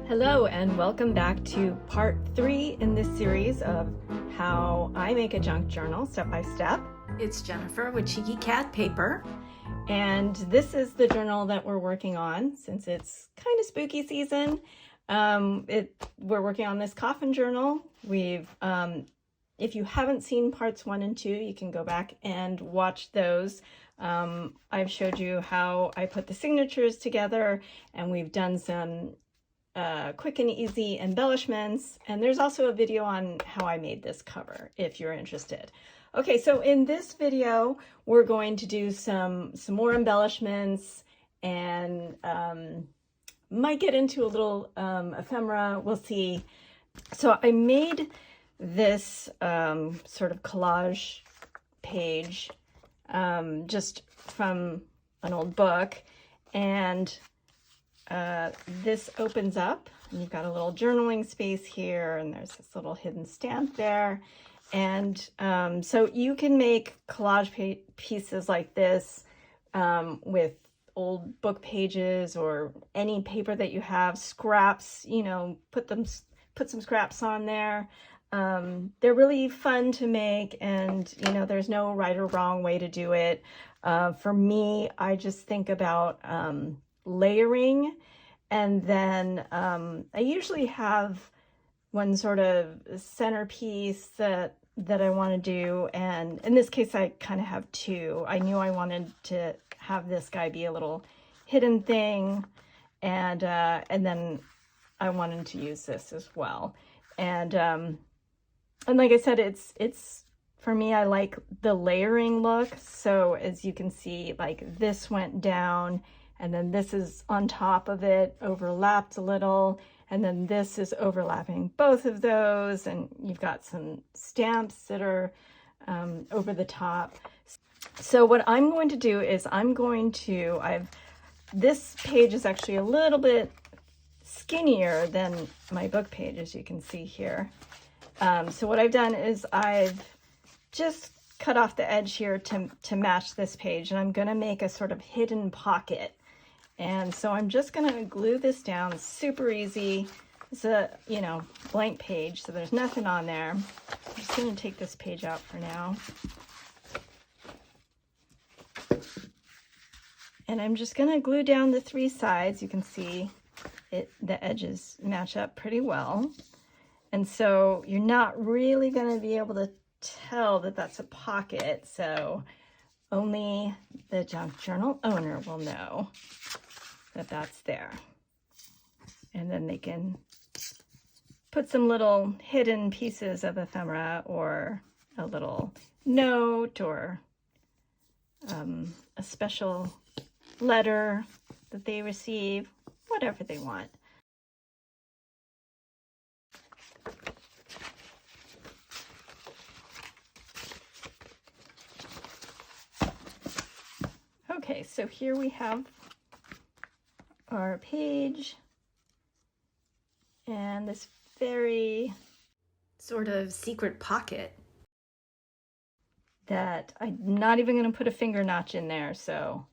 Hello and welcome back to part 3 in this series of how I make a junk journal step by step. It's Jennifer with Cheeky Cat Paper. And this is the journal that we're working on since it's kind of spooky season. We're working on this Coffin Journal. If you haven't seen parts 1 and 2, you can go back and watch those. I've showed you how I put the signatures together, and we've done some quick and easy embellishments, and there's also a video on how I made this cover if you're interested. Okay, so in this video we're going to do some more embellishments and might get into a little ephemera, we'll see. So I made this sort of collage page just from an old book, and this opens up and you've got a little journaling space here, and there's this little hidden stamp there. And so you can make collage pieces like this with old book pages or any paper that you have, scraps, you know, put some scraps on there. They're really fun to make, and you know, there's no right or wrong way to do it. For me, I just think about layering, and then I usually have one sort of centerpiece that I want to do, and in this case I kind of have two. I knew I wanted to have this guy be a little hidden thing, and then I wanted to use this as well. And like I said, it's for me, I like the layering look. So as you can see, like this went down, and then this is on top of it, overlapped a little, and then this is overlapping both of those, and you've got some stamps that are over the top. So what I'm going to do is this page is actually a little bit skinnier than my book page, as you can see here. So what I've done is I've just cut off the edge here to match this page, and I'm going to make a sort of hidden pocket. And so I'm just going to glue this down, super easy. It's a, you know, blank page, so there's nothing on there. I'm just going to take this page out for now. And I'm just going to glue down the 3 sides. You can see the edges match up pretty well. And so you're not really going to be able to tell that that's a pocket, so only the junk journal owner will know that that's there. And then they can put some little hidden pieces of ephemera, or a little note, or a special letter that they receive, whatever they want. Okay, so here we have our page, and this very Sort of secret pocket that I'm not even going to put a finger notch in there, so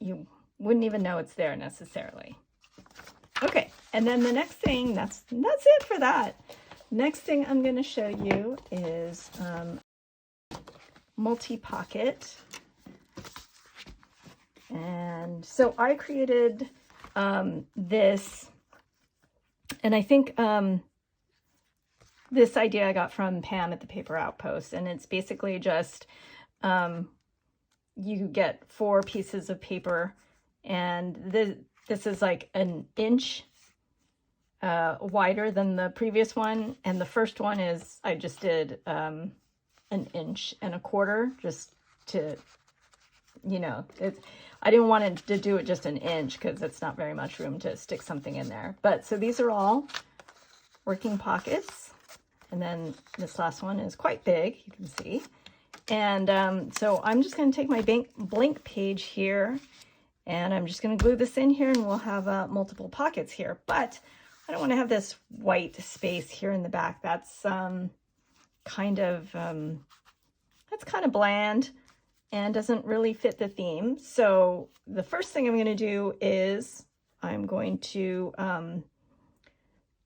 you wouldn't even know it's there necessarily. Okay, and then the next thing, that's it for that. Next thing I'm going to show you is multi-pocket. And so I created this, and I think this idea I got from Pam at the Paper Outpost, and it's basically just you get 4 pieces of paper, and this is like an inch wider than the previous one, and the first one is I just did 1.25 inches just to, you know, I didn't want it to do it just an inch because it's not very much room to stick something in there. But so these are all working pockets. And then this last one is quite big, you can see. And so I'm just going to take my blank page here, and I'm just going to glue this in here, and we'll have multiple pockets here. But I don't want to have this white space here in the back. That's kind of bland and doesn't really fit the theme. So the first thing I'm going to do is I'm going to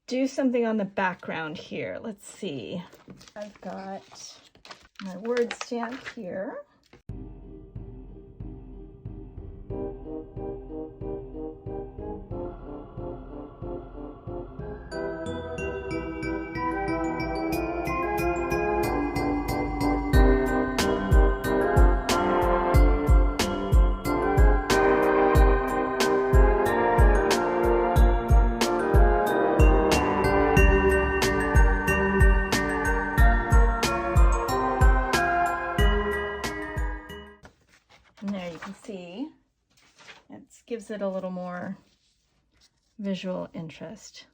do something on the background here. Let's see. I've got my word stamp here. And there you can see, it gives it a little more visual interest.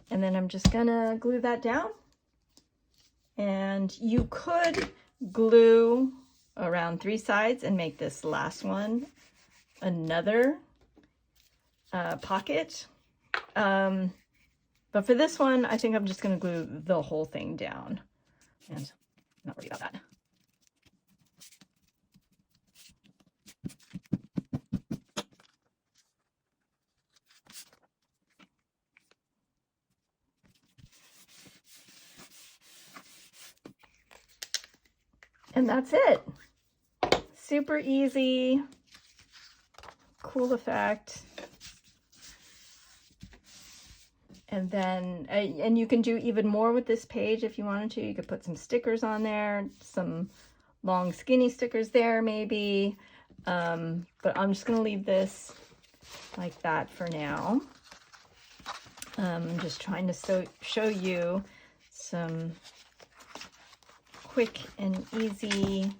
And then I'm just gonna glue that down. And you could glue around 3 sides and make this last one another pocket. But for this one, I think I'm just gonna glue the whole thing down. And I'm not worried about that. And that's it. Super easy, cool effect. And then, and you can do even more with this page if you wanted to. You could put some stickers on there, some long skinny stickers there maybe. But I'm just gonna leave this like that for now. I'm just trying to show you some quick and easy,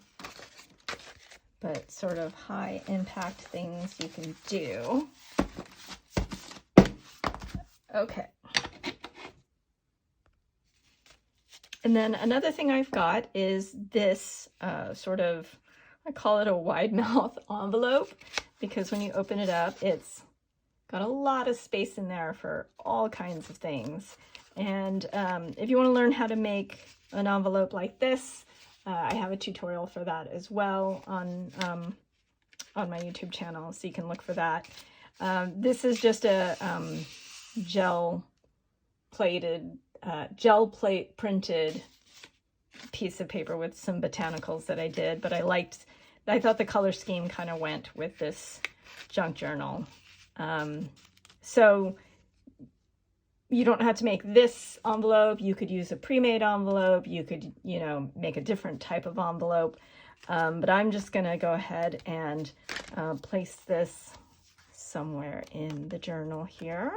but sort of high impact things you can do. Okay. And then another thing I've got is this sort of, I call it a wide mouth envelope, because when you open it up, it's got a lot of space in there for all kinds of things. And if you want to learn how to make an envelope like this, I have a tutorial for that as well on my YouTube channel, so you can look for that. This is just a gel plate printed piece of paper with some botanicals that I did, but I thought the color scheme kind of went with this junk journal. So you don't have to make this envelope. You could use a pre-made envelope. You could, make a different type of envelope. But I'm just gonna go ahead and place this somewhere in the journal here.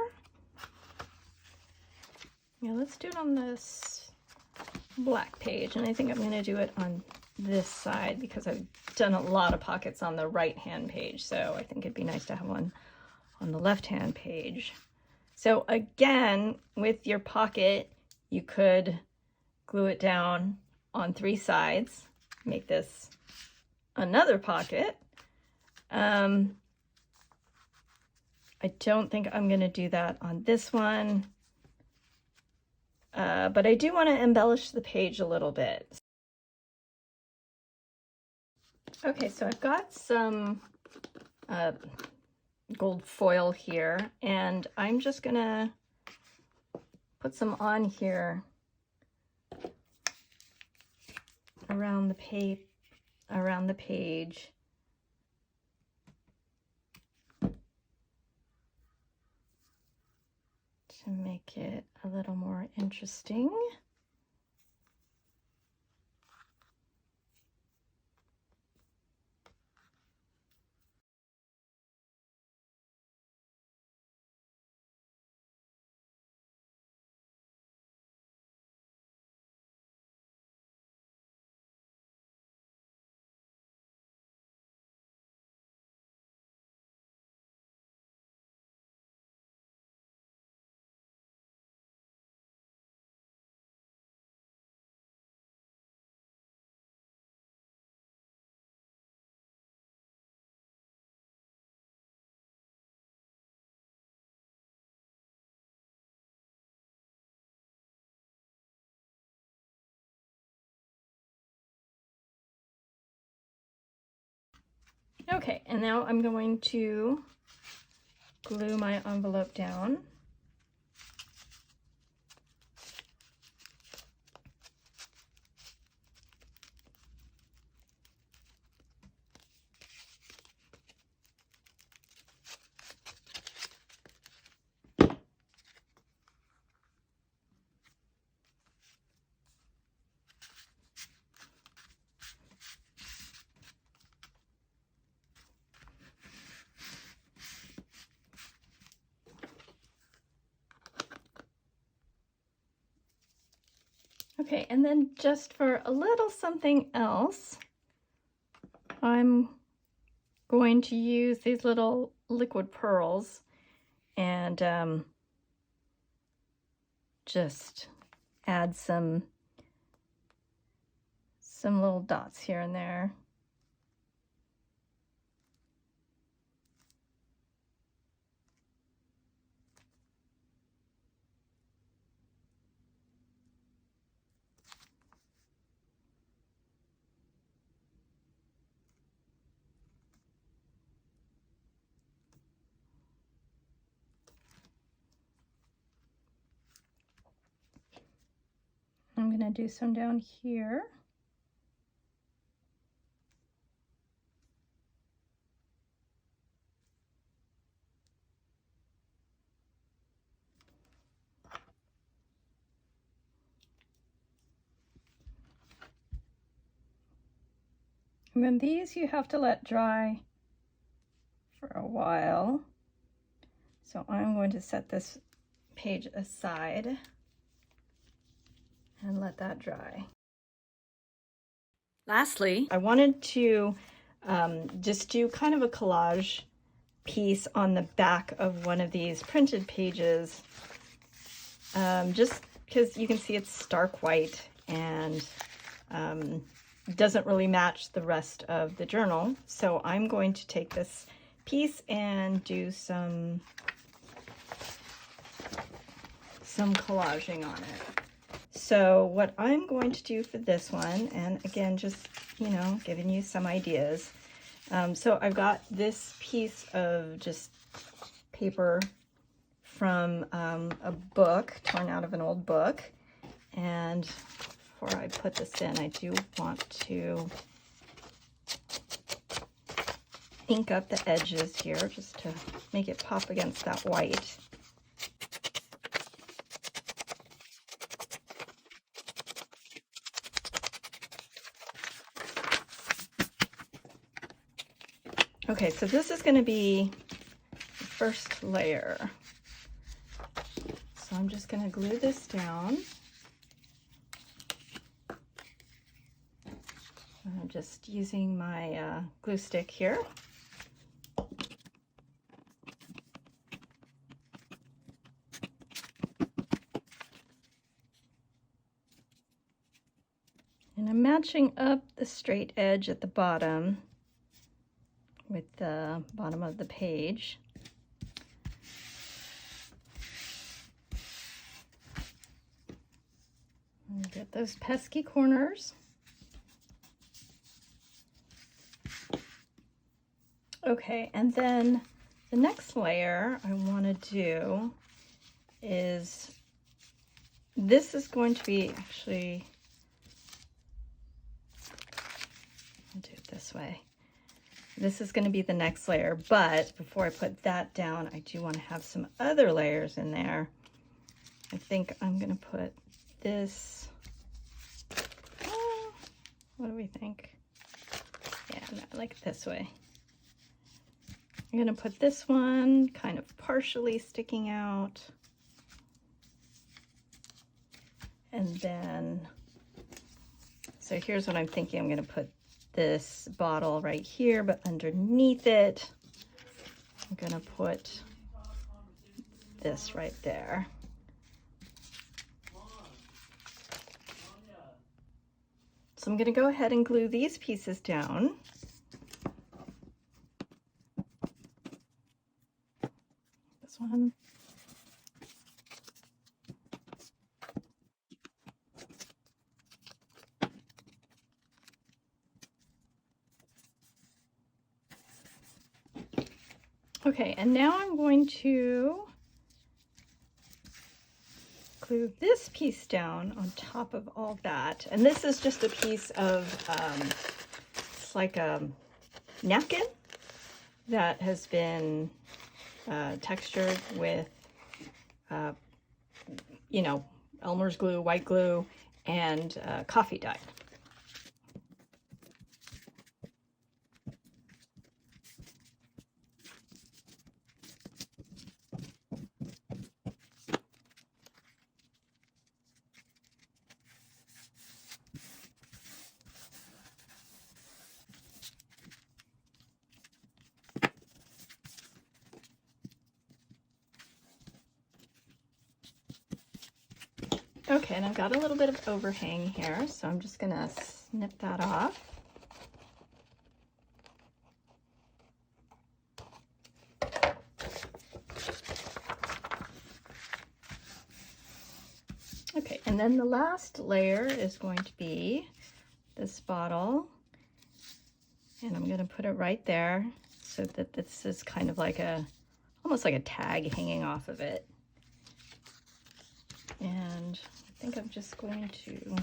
Yeah, let's do it on this black page. And I think I'm gonna do it on this side because I've done a lot of pockets on the right-hand page. So I think it'd be nice to have one on the left-hand page. So again, with your pocket, you could glue it down on 3 sides, make this another pocket. I don't think I'm gonna do that on this one, but I do want to embellish the page a little bit. Okay, so I've got some gold foil here, and I'm just gonna put some on here around the page to make it a little more interesting. Okay, and now I'm going to glue my envelope down. Okay, and then just for a little something else, I'm going to use these little liquid pearls and just add some little dots here and there. I'm going to do some down here. And then these you have to let dry for a while. So I'm going to set this page aside and let that dry. Lastly, I wanted to just do kind of a collage piece on the back of one of these printed pages, just because you can see it's stark white and doesn't really match the rest of the journal. So I'm going to take this piece and do some collaging on it. So what I'm going to do for this one, and again, just, you know, giving you some ideas. So I've got this piece of just paper from a book, torn out of an old book. And before I put this in, I do want to ink up the edges here just to make it pop against that white. Okay, so this is going to be the first layer. So I'm just going to glue this down. I'm just using my glue stick here. And I'm matching up the straight edge at the bottom with the bottom of the page. And get those pesky corners. Okay, and then the next layer I want to do is, this is going to be actually, I'll do it this way. This is going to be the next layer, but before I put that down, I do want to have some other layers in there. I think I'm going to put this, what do we think? Yeah, no, I like it this way. I'm going to put this one kind of partially sticking out. And then, so here's what I'm thinking. I'm going to put this bottle right here, but underneath it, I'm going to put this right there. So I'm going to go ahead and glue these pieces down. This one. Okay, and now I'm going to glue this piece down on top of all that. And this is just a piece of, it's like a napkin that has been textured with, you know, Elmer's glue, white glue, and coffee dye. Okay, and I've got a little bit of overhang here, so I'm just gonna snip that off. Okay, and then the last layer is going to be this bottle, and I'm gonna put it right there so that this is kind of like almost like a tag hanging off of it. And I think I'm just going to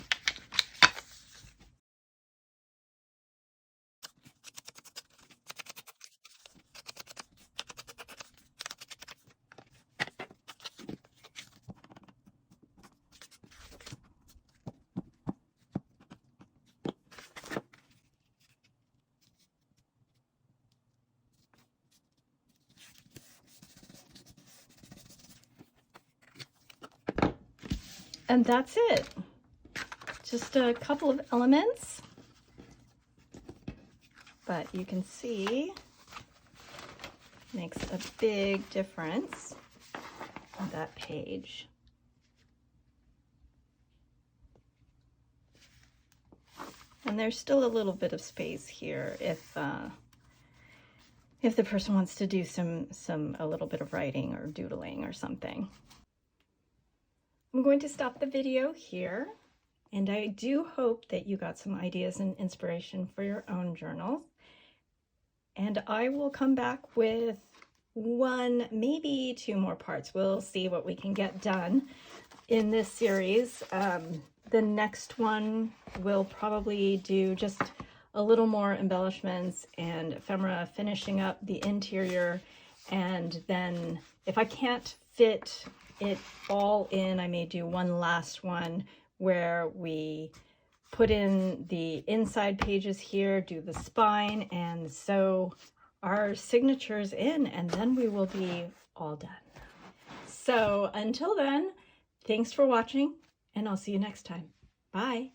and that's it. Just a couple of elements, but you can see makes a big difference on that page. And there's still a little bit of space here if the person wants to do a little bit of writing or doodling or something. I'm going to stop the video here, and I do hope that you got some ideas and inspiration for your own journals. And I will come back with one, maybe two more parts. We'll see what we can get done in this series. The next one will probably do just a little more embellishments and ephemera, finishing up the interior. And then if I can't fit it all in, I may do one last one where we put in the inside pages here, do the spine, and sew our signatures in, and then we will be all done. So until then, thanks for watching, and I'll see you next time. Bye.